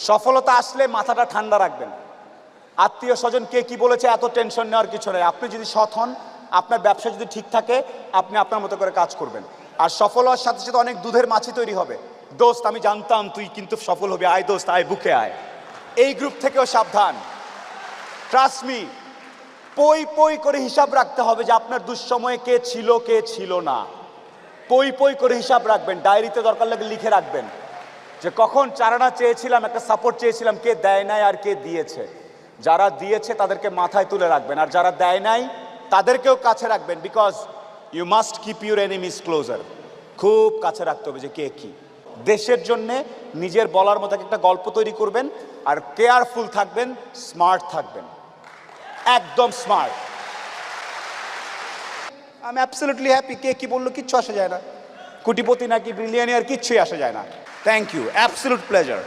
সফলতা আসলে মাথাটা ঠান্ডা রাখবেন। আত্মীয় স্বজন কে কি বলেছে এত টেনশন নেওয়ার কিছু নেই। আপনি যদি সৎ হন, আপনার ব্যবসা যদি ঠিক থাকে, আপনি আপনার মতো করে কাজ করবেন। আর সফল হওয়ার সাথে সাথে অনেক দুধের মাছি তৈরি হবে। দোস্ত আমি জানতাম তুই কিন্তু সফল হবি, আয় দোস্ত আয় বুকে আয়। এই গ্রুপ থেকেও সাবধান। ট্রাস্ট মি, পই পই করে হিসাব রাখতে হবে যে আপনার দুঃসময়ে কে ছিল না। পই পই করে হিসাব রাখবেন, ডায়েরিতে দরকার লাগে লিখে রাখবেন যে কখন চারানা চেয়েছিলাম, একটা সাপোর্ট চেয়েছিলাম, কে দেয় নাই আর কে দিয়েছে। যারা দিয়েছে তাদেরকে মাথায় তুলে রাখবেন, আর যারা দেয় নাই তাদেরকেও কাছে রাখবেন। Because you must keep your enemies closer. খুব কাছে রাখতে হবে যে কে কি। দেশের জন্যে নিজের বলার মতো একটা গল্প তৈরি করবেন, আর কেয়ারফুল থাকবেন, স্মার্ট থাকবেন, একদম স্মার্ট। আমি অ্যাবসলিউটলি হ্যাপি। কে কি বললো কিচ্ছু আসা যায় না। কোটিপতি নাকি ব্রিলিয়ানিয়ার কিচ্ছুই আসা যায় না। Thank you, absolute pleasure.